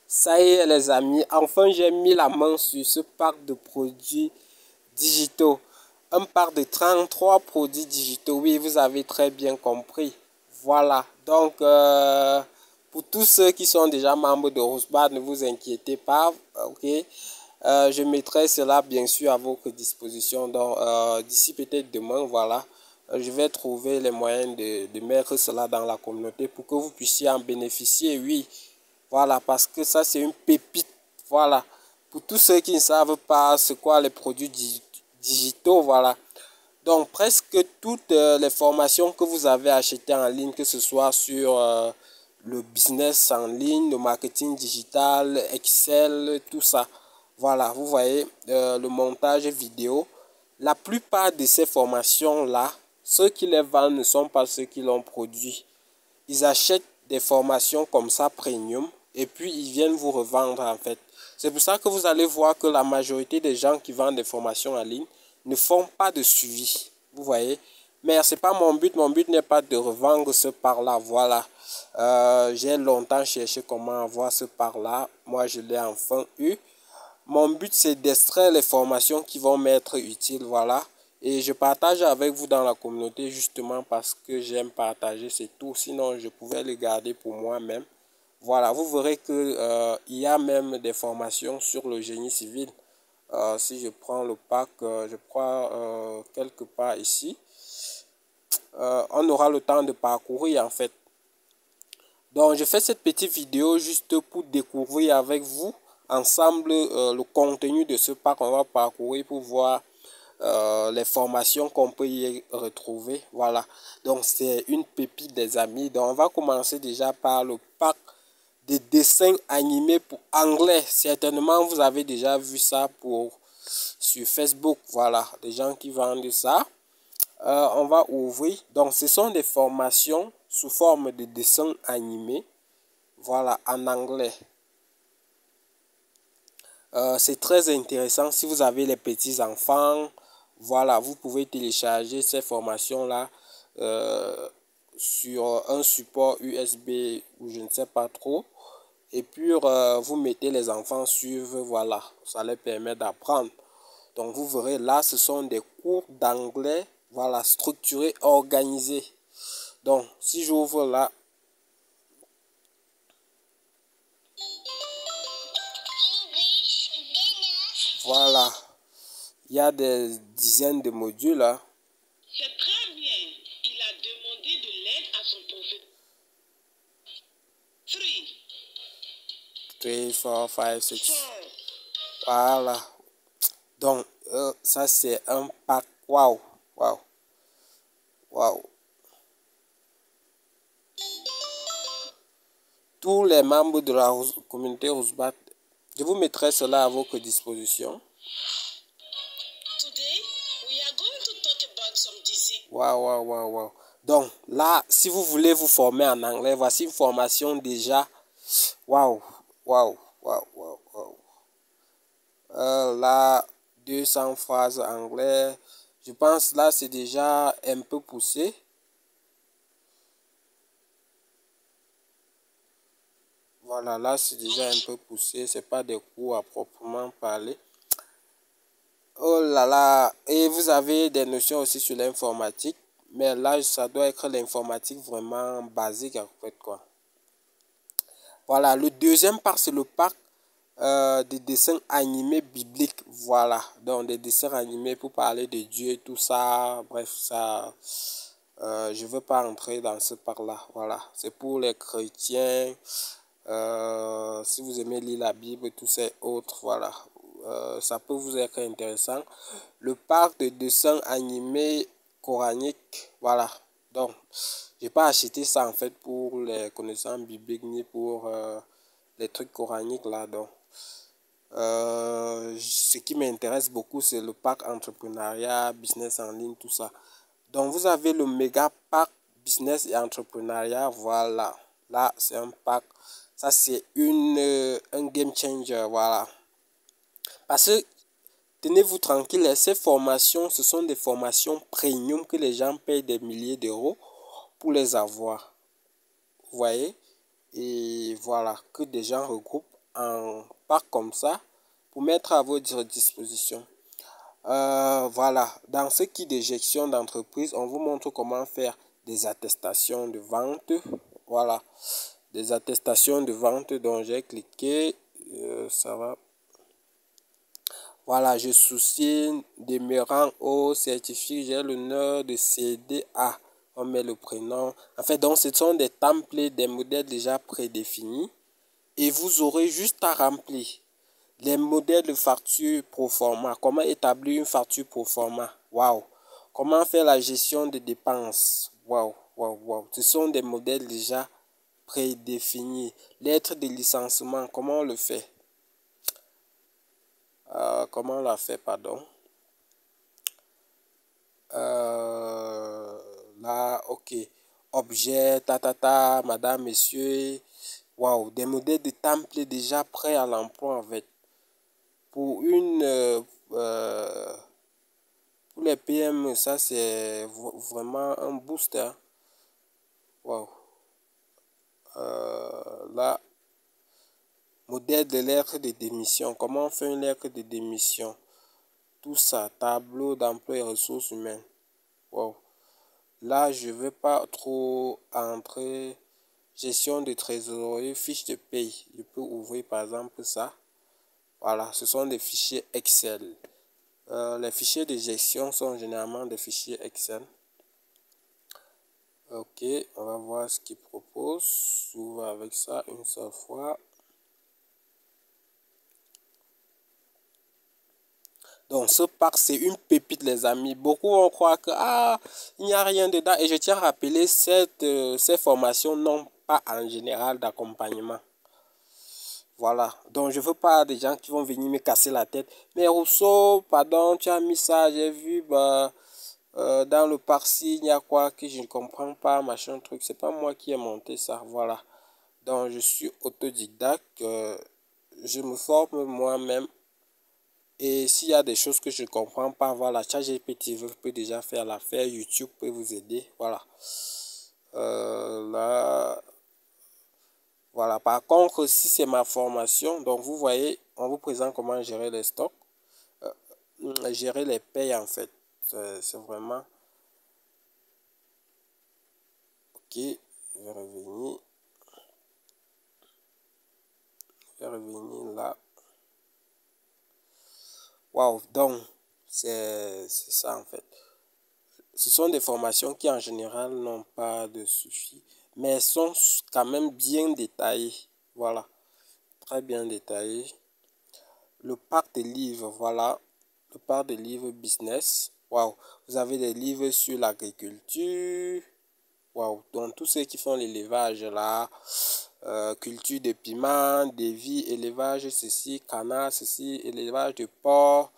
Ça y est les amis, enfin j'ai mis la main sur ce pack de produits digitaux. Un pack de 33 produits digitaux, oui vous avez très bien compris. Voilà, donc pour tous ceux qui sont déjà membres de Rosebud, ne vous inquiétez pas, ok. Je mettrai cela bien sûr à votre disposition. Donc d'ici peut-être demain, voilà, je vais trouver les moyens de mettre cela dans la communauté pour que vous puissiez en bénéficier, oui. Voilà, parce que ça, c'est une pépite. Voilà. Pour tous ceux qui ne savent pas c'est quoi les produits digitaux, voilà. Donc, presque toutes les formations que vous avez achetées en ligne, que ce soit sur le business en ligne, le marketing digital, Excel, tout ça. Voilà, vous voyez, le montage vidéo. La plupart de ces formations-là, ceux qui les vendent ne sont pas ceux qui l'ont produit. Ils achètent des formations comme ça premium et puis ils viennent vous revendre en fait. C'est pour ça que vous allez voir que la majorité des gens qui vendent des formations en ligne ne font pas de suivi. Vous voyez? Mais c'est pas mon but. Mon but n'est pas de revendre ce par-là. Voilà. J'ai longtemps cherché comment avoir ce par-là. Moi, je l'ai enfin eu. Mon but, c'est d'extraire les formations qui vont m'être utiles. Voilà. Et je partage avec vous dans la communauté justement parce que j'aime partager, c'est tout. Sinon, je pouvais les garder pour moi-même. Voilà, vous verrez que il y a même des formations sur le génie civil. Si je prends le pack, je crois quelque part ici, on aura le temps de parcourir en fait. Donc, je fais cette petite vidéo juste pour découvrir avec vous ensemble le contenu de ce pack. On va parcourir pour voir les formations qu'on peut y retrouver. Voilà, donc c'est une pépite des amis. Donc, on va commencer déjà par le pack des dessins animés pour anglais. Certainement, vous avez déjà vu ça sur Facebook. Voilà, des gens qui vendent ça. On va ouvrir. Donc, ce sont des formations sous forme de dessins animés. Voilà, en anglais. C'est très intéressant si vous avez les petits enfants. Voilà, vous pouvez télécharger ces formations-là sur un support USB ou je ne sais pas trop. Et puis, vous mettez les enfants suivre, voilà, ça les permet d'apprendre. Donc, vous verrez, là, ce sont des cours d'anglais, voilà, structurés, organisés. Donc, si j'ouvre là, voilà, il y a des dizaines de modules là. C'est très bien. Il a demandé de l'aide à son professeur. 3, 4, 5, 6. Voilà. Donc, ça c'est un pack. Waouh, waouh, waouh. Tous les membres de la communauté Rosebud, je vous mettrai cela à votre disposition. Today, we are going to talk about some disease. Waouh, waouh, waouh, waouh. Donc, là, si vous voulez vous former en anglais, voici une formation déjà. Waouh, waouh, waouh, waouh, waouh. Là, 200 phrases anglais. Je pense là, c'est déjà un peu poussé. Voilà, là, c'est déjà un peu poussé. C'est pas des cours à proprement parler. Oh là là. Et vous avez des notions aussi sur l'informatique. Mais là, ça doit être l'informatique vraiment basique, en fait, quoi. Voilà, le deuxième parc, c'est le parc des dessins animés bibliques. Voilà, donc des dessins animés pour parler de Dieu et tout ça. Bref, ça, je ne veux pas entrer dans ce parc-là. Voilà, c'est pour les chrétiens. Si vous aimez lire la Bible, tous ces autres, voilà. Ça peut vous être intéressant. Le parc de dessins animés coraniques, voilà. Donc, j'ai pas acheté ça en fait pour les connaissances bibliques ni pour les trucs coraniques là. Donc, ce qui m'intéresse beaucoup, c'est le pack entrepreneuriat, business en ligne, tout ça. Donc, vous avez le méga pack business et entrepreneuriat. Voilà. Là, c'est un pack. Ça, c'est un game changer. Voilà. Parce que, tenez-vous tranquille, ces formations, ce sont des formations premium que les gens payent des milliers d'euros pour les avoir. Vous voyez? Et voilà, que des gens regroupent en pack comme ça pour mettre à votre disposition. Voilà, dans ce qui est gestion d'entreprise, on vous montre comment faire des attestations de vente. Voilà, des attestations de vente dont j'ai cliqué. Ça va. Voilà, je souscris demeurant au certificat, j'ai l'honneur de céder à. On met le prénom. En fait, donc ce sont des templates, des modèles déjà prédéfinis. Et vous aurez juste à remplir les modèles de facture pro forma. Comment établir une facture pro forma? Waouh! Comment faire la gestion des dépenses? Waouh, waouh, waouh. Ce sont des modèles déjà prédéfinis. Lettre de licenciement, comment on le fait? Comment on l'a fait, pardon? Là, ok. Objet, madame, monsieur. Waouh, des modèles de templates déjà prêts à l'emploi, en fait. Pour pour les PM, ça c'est vraiment un booster. Wow. Là, modèle de lettre de démission. Comment on fait une lettre de démission? Tout ça, tableau d'emploi et ressources humaines. Wow. Là, je ne vais pas trop entrer. Gestion de trésorerie, fiche de paye. Je peux ouvrir par exemple ça. Voilà, ce sont des fichiers Excel. Les fichiers de gestion sont généralement des fichiers Excel. Ok, on va voir ce qu'il propose. J'ouvre avec ça une seule fois. Donc ce pack c'est une pépite les amis. Beaucoup vont croire que il n'y a rien dedans. Et je tiens à rappeler ces formations n'ont pas en général d'accompagnement. Voilà. Donc je veux pas des gens qui vont venir me casser la tête. Mais Rousseau, pardon, tu as mis ça, j'ai vu dans le parsi, il y a quoi que je ne comprends pas, machin truc. C'est pas moi qui ai monté ça. Voilà. Donc je suis autodidacte. Je me forme moi-même. Et s'il y a des choses que je ne comprends pas, voilà, ChatGPT peut déjà faire l'affaire, YouTube peut vous aider, voilà. Là, voilà. Par contre, si c'est ma formation, donc vous voyez, on vous présente comment gérer les stocks, gérer les payes en fait. C'est vraiment, ok, je vais revenir là. Waouh, donc, c'est ça en fait. Ce sont des formations qui en général n'ont pas de suivi, mais sont quand même bien détaillées. Voilà, très bien détaillées. Le pack de livres, voilà, le pack de livres business. Waouh, vous avez des livres sur l'agriculture. Waouh, donc tous ceux qui font l'élevage là, culture de piment, des vies, élevage ceci, canard ceci, élevage de porc.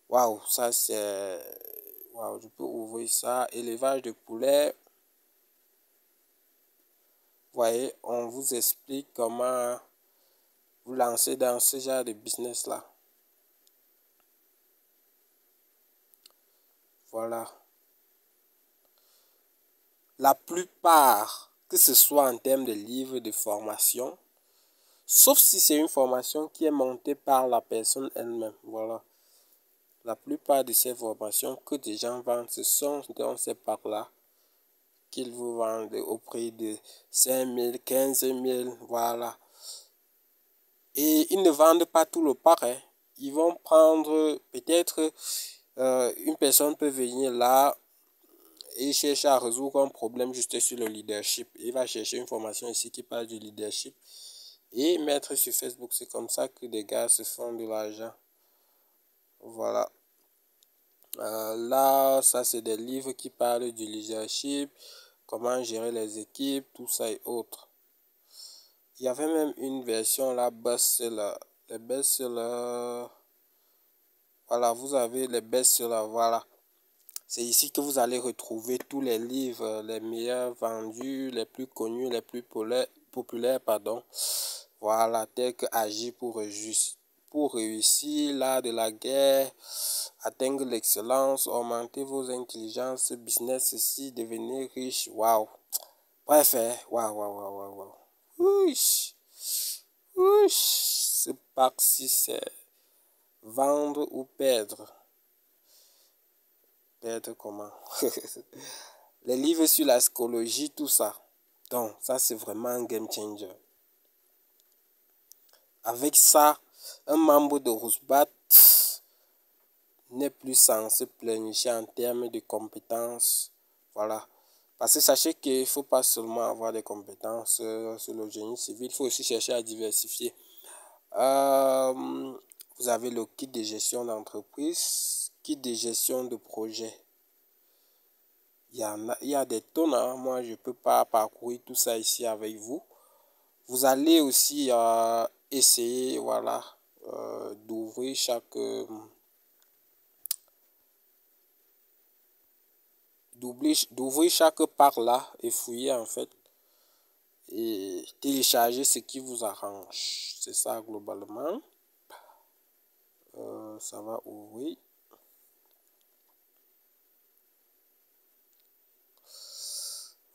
Waouh, ça c'est... Waouh, je peux ouvrir ça. Élevage de poulet. Vous voyez, on vous explique comment vous lancer dans ce genre de business là. Voilà. La plupart, que ce soit en termes de livres de formation, sauf si c'est une formation qui est montée par la personne elle-même. Voilà. La plupart de ces formations que des gens vendent, ce sont dans ces packs-là qu'ils vous vendent au prix de 5 000, 15 000, voilà. Et ils ne vendent pas tout le pack, hein. Ils vont prendre, peut-être, une personne peut venir là et chercher à résoudre un problème juste sur le leadership. Il va chercher une formation ici qui parle du leadership et mettre sur Facebook. C'est comme ça que des gars se font de l'argent. Voilà. Là, ça c'est des livres qui parlent du leadership, comment gérer les équipes, tout ça et autres. Il y avait même une version là, best-seller. Les best-sellers. Voilà, vous avez les best-sellers, voilà. C'est ici que vous allez retrouver tous les livres, les meilleurs vendus, les plus connus, les plus populaires, pardon. Voilà, tels que Agir pour réussir, l'art de la guerre, atteindre l'excellence, augmenter vos intelligences, business ici, devenir riche, waouh. Bref, waouh, waouh, waouh, waouh, waouh. parc 6, c'est vendre ou perdre. Perdre comment? Les livres sur la psychologie, tout ça. Donc, ça, c'est vraiment un game changer. Avec ça, un membre de Rousbat n'est plus censé planifier en termes de compétences. Voilà. Parce que sachez qu'il ne faut pas seulement avoir des compétences sur le génie civil, il faut aussi chercher à diversifier. Vous avez le kit de gestion d'entreprise, kit de gestion de projet. Il y a des tonnes, hein. Moi, je ne peux pas parcourir tout ça ici avec vous. Vous allez aussi essayer, voilà, d'ouvrir chaque part là et fouiller en fait et télécharger ce qui vous arrange. C'est ça globalement. Ça va ouvrir.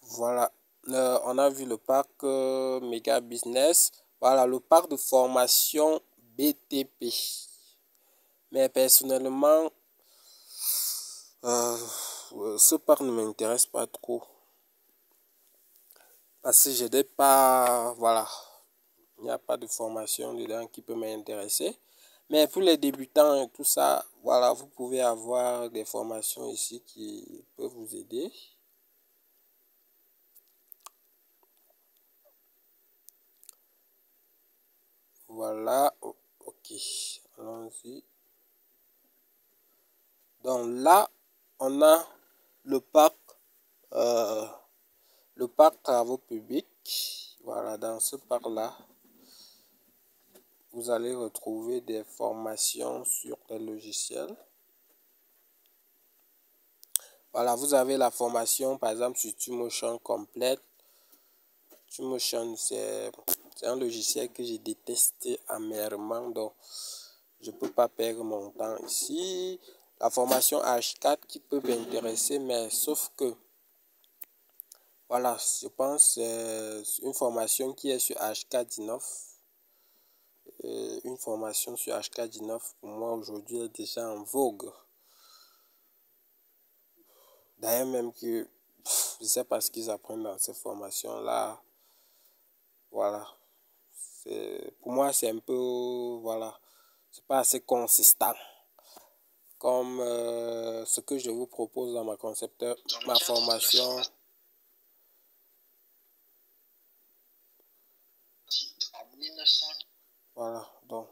Voilà. On a vu le parc Méga Business. Voilà, le parc de formation BTP. Mais personnellement, ce parc ne m'intéresse pas trop. Parce que je n'ai pas, voilà, il n'y a pas de formation dedans qui peut m'intéresser. Mais pour les débutants et tout ça, voilà, vous pouvez avoir des formations ici qui peuvent vous aider. Voilà, ok, allons-y. Donc là, on a le parc travaux publics. Voilà, dans ce parc-là, vous allez retrouver des formations sur les logiciels. Voilà, vous avez la formation, par exemple, sur Twinmotion complète. Twinmotion, c'est un logiciel que j'ai détesté amèrement, donc je ne peux pas perdre mon temps ici. La formation H4 qui peut m'intéresser, mais sauf que, voilà, je pense c'est une formation qui est sur HK19. Une formation sur HK19, pour moi, aujourd'hui, est déjà en vogue. D'ailleurs, même que je ne sais pas ce qu'ils apprennent dans ces formations-là. Voilà. Pour moi, c'est un peu, voilà, c'est pas assez consistant. Comme ce que je vous propose dans ma formation. Voilà, donc,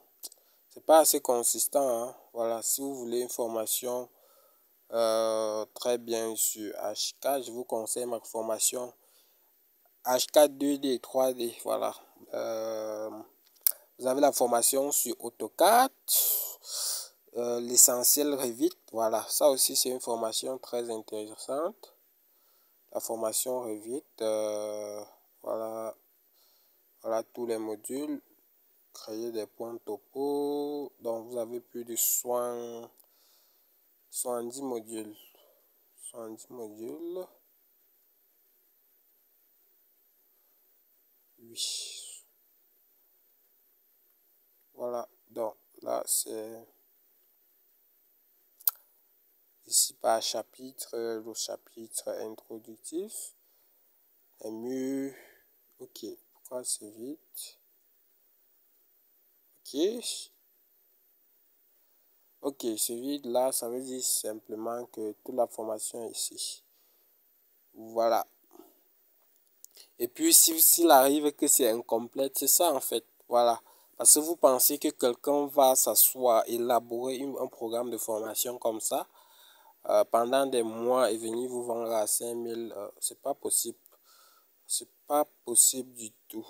c'est pas assez consistant, hein. Voilà, si vous voulez une formation très bien sur HK, je vous conseille ma formation HK 2D et 3D. Voilà. Vous avez la formation sur AutoCAD, l'essentiel Revit. Voilà, ça aussi c'est une formation très intéressante. La formation Revit, voilà, voilà tous les modules. Créer des points topo. Donc vous avez plus de 70 modules. 70 modules. Oui. Voilà. Donc là c'est ici par chapitre, le chapitre introductif. Et mieux. Ok. Pourquoi c'est vite? Ok. Ok, ce vide là, ça veut dire simplement que toute la formation est ici. Voilà. Et puis, s'il arrive que c'est incomplète, c'est ça en fait. Voilà. Parce que vous pensez que quelqu'un va s'asseoir, élaborer un programme de formation comme ça pendant des mois et venir vous vendre à 5000, c'est pas possible. C'est pas possible du tout.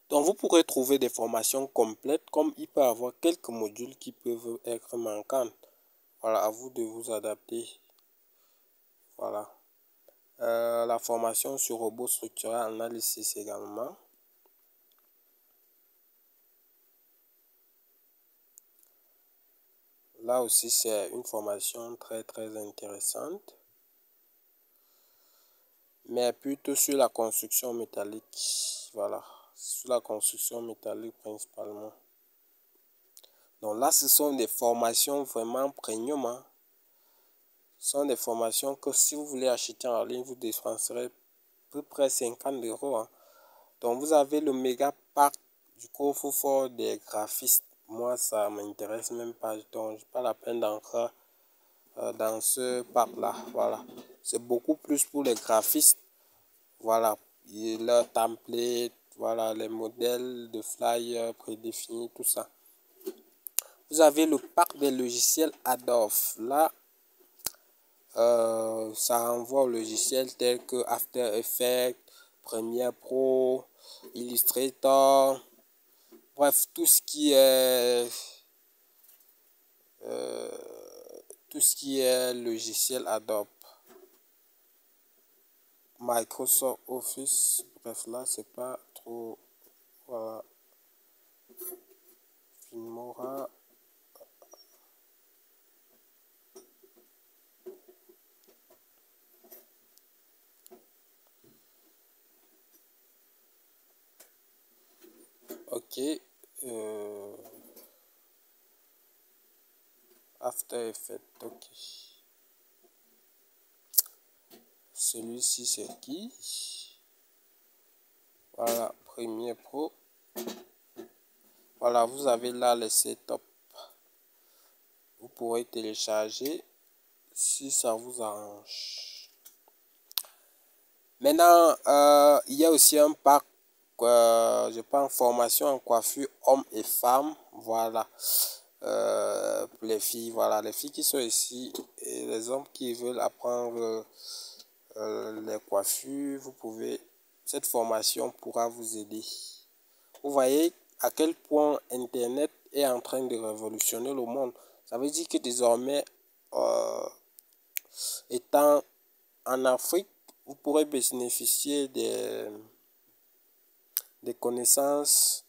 Donc, vous pourrez trouver des formations complètes, comme il peut y avoir quelques modules qui peuvent être manquants. Voilà, à vous de vous adapter. Voilà. La formation sur robot structural analysis également. Là aussi, c'est une formation très très intéressante. Mais plutôt sur la construction métallique. Voilà. sur la construction métallique principalement. Donc là, ce sont des formations vraiment premium, hein. Ce sont des formations que si vous voulez acheter en ligne, vous dépenserez à peu près 50 €, hein. Donc vous avez le méga pack du coffre-fort des graphistes. Moi, ça m'intéresse même pas, donc j'ai pas la peine d'entrer dans ce pack-là. Voilà, c'est beaucoup plus pour les graphistes. Voilà, et leur template, voilà, les modèles de flyers prédéfinis, tout ça. Vous avez le pack des logiciels Adobe. Là, ça renvoie aux logiciels tels que After Effects, Premiere Pro, Illustrator, bref, tout ce qui est logiciel Adobe. Microsoft Office, bref, là, c'est pas trop, voilà, Filmora. Ok, After Effects, ok. Celui-ci, c'est qui? Voilà, Premiere Pro. Voilà, vous avez là les setup. Vous pourrez télécharger si ça vous arrange. Maintenant, il y a aussi un pack, je pense, formation en coiffure hommes et femmes. Voilà, pour les filles, voilà, les filles qui sont ici et les hommes qui veulent apprendre les coiffures, vous pouvez, cette formation pourra vous aider. Vous voyez à quel point Internet est en train de révolutionner le monde. Ça veut dire que désormais, étant en Afrique, vous pourrez bénéficier des connaissances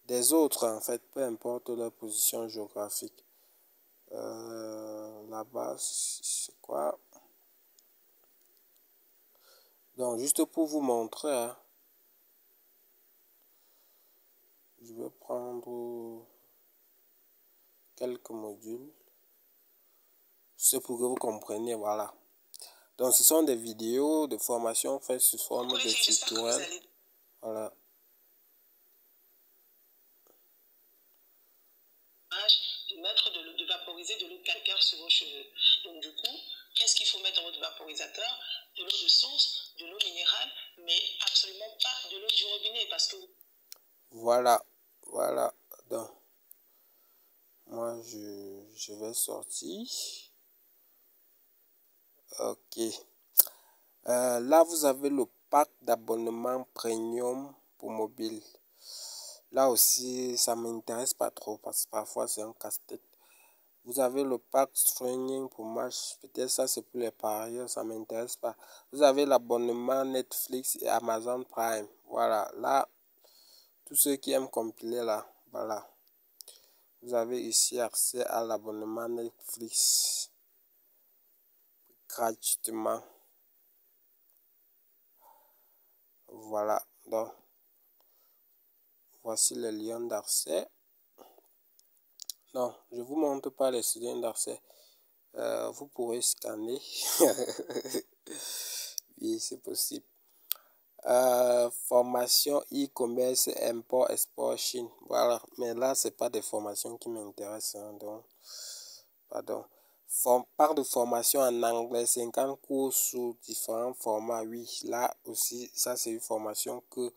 des autres, en fait, peu importe leur position géographique. Là-bas, c'est quoi? Donc, juste pour vous montrer, hein, je vais prendre quelques modules. C'est pour que vous compreniez, voilà. Donc, ce sont des vidéos de formation faites sous forme de tutoriels. Voilà. De mettre de vaporiser de l'eau calcaire sur vos cheveux. Donc, du coup, qu'est-ce qu'il faut mettre dans votre vaporisateur? De l'eau de source, de l'eau minérale, mais absolument pas de l'eau du robinet parce que... Voilà. Voilà. Donc, moi, je vais sortir. Ok. Là, vous avez le pack d'abonnement premium pour mobile. Là aussi, ça m'intéresse pas trop parce que parfois c'est un casse-tête. Vous avez le pack streaming pour match. Peut-être ça c'est pour les parieurs, ça m'intéresse pas. Vous avez l'abonnement Netflix et Amazon Prime. Voilà, là, tous ceux qui aiment compiler là, voilà. Vous avez ici accès à l'abonnement Netflix gratuitement. Voilà, donc voici le lien d'accès. Non, je vous montre pas les liens d'accès. Vous pourrez scanner. Oui, c'est possible. Formation e-commerce, import, export, Chine. Voilà, mais là, c'est pas des formations qui m'intéressent, hein, donc, pardon. Part de formation en anglais, 50 cours sous différents formats. Oui, là aussi, ça, c'est une formation que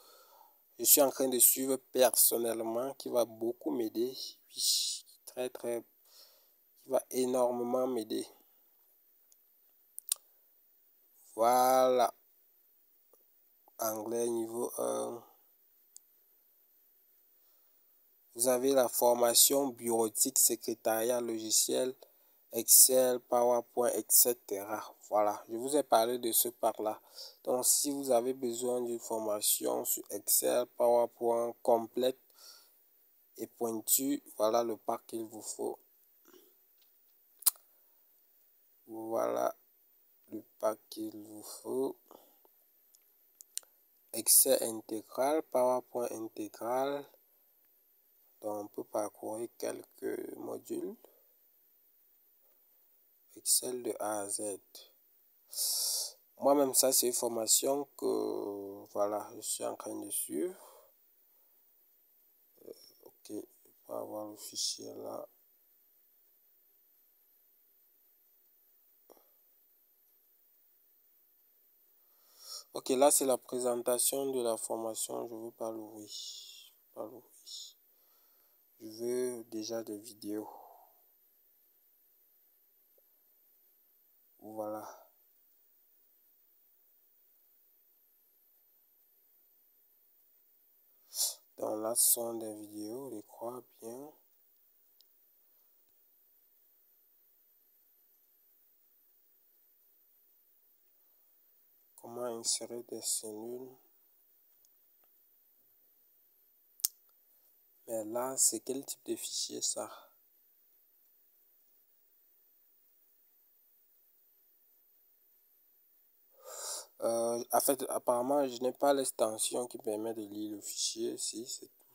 je suis en train de suivre personnellement, qui va beaucoup m'aider. Oui, qui va énormément m'aider. Voilà. Anglais niveau 1. Vous avez la formation bureautique, secrétariat, logiciel, Excel, PowerPoint, etc. Voilà, je vous ai parlé de ce pack-là. Donc, si vous avez besoin d'une formation sur Excel, PowerPoint complète et pointue, voilà le pack qu'il vous faut. Voilà le pack qu'il vous faut. Excel intégral, PowerPoint intégral. Donc on peut parcourir quelques modules. Excel de A à Z. Moi-même, ça c'est une formation que voilà, je suis en train de suivre. Ok, on va avoir le fichier là. Ok, là c'est la présentation de la formation. Je ne veux pas l'ouvrir. Je veux déjà des vidéos. Voilà. Donc là, ce sont des vidéos, je crois bien. Comment insérer des cellules. Mais là, c'est quel type de fichier ça? En fait, apparemment, je n'ai pas l'extension qui permet de lire le fichier. Si, c'est tout.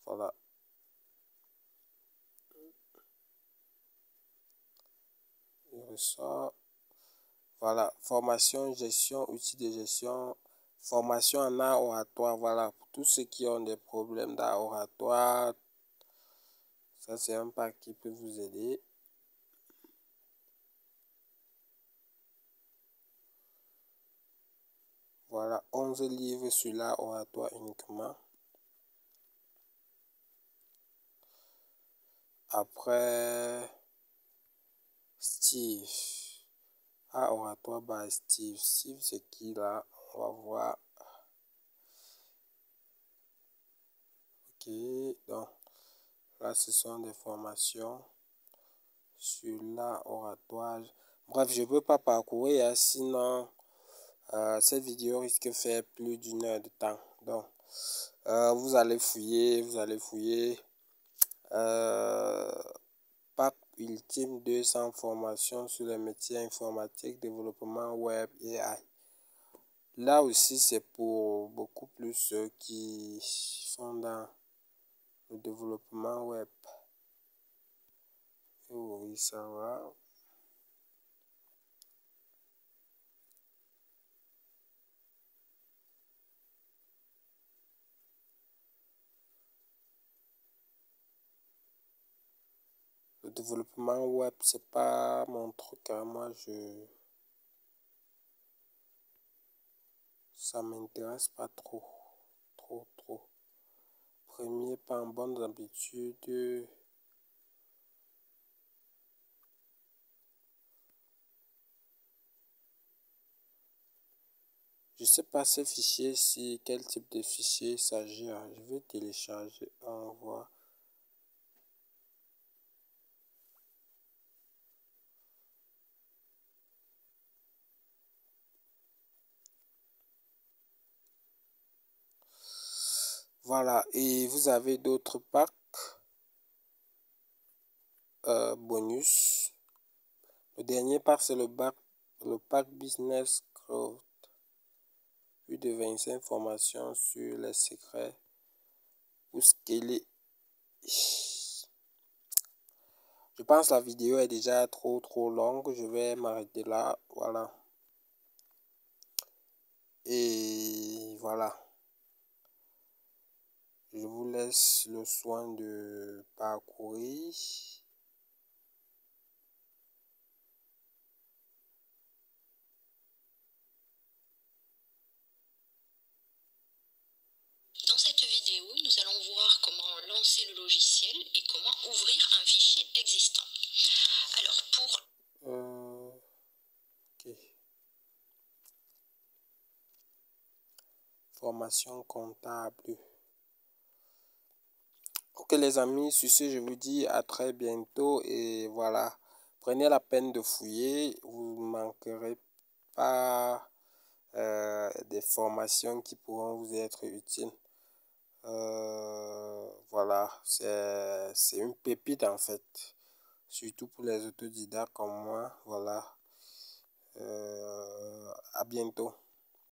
Voilà. Je ressors. Voilà. Formation, gestion, outils de gestion. Formation en art oratoire. Voilà. Pour tous ceux qui ont des problèmes d'art oratoire. Ça, c'est un pack qui peut vous aider. Voilà, 11 livres sur l'art oratoire uniquement. Après, Steve. Art oratoire by Steve. Steve, c'est qui là? On va voir. Ok, donc là, ce sont des formations sur l'art oratoire. Bref, je ne peux pas parcourir, hein, sinon cette vidéo risque de faire plus d'une heure de temps. Donc, vous allez fouiller. Pack ultime 200 formations sur les métiers informatiques, développement web et AI. Là aussi, c'est pour beaucoup plus ceux qui sont dans le développement web. Oui, ça va. Le développement web, c'est pas mon truc, hein. Moi, ça m'intéresse pas trop. Premier pas en bonnes habitudes. Je sais pas ces fichiers, si quel type de fichier il s'agit. Je vais télécharger, on voit. Voilà, et vous avez d'autres packs bonus. Le dernier pack, c'est le pack Business Growth. Plus de 25 formations sur les secrets pour scaler. Je pense que la vidéo est déjà trop longue. Je vais m'arrêter là. Voilà. Et voilà. Je vous laisse le soin de parcourir. Dans cette vidéo, nous allons voir comment lancer le logiciel et comment ouvrir un fichier existant. Alors pour... Ok. Formation comptable. Ok les amis, sur ce je vous dis à très bientôt et voilà. Prenez la peine de fouiller, vous ne manquerez pas des formations qui pourront vous être utiles. Voilà, c'est une pépite en fait, surtout pour les autodidactes comme moi. Voilà, à bientôt.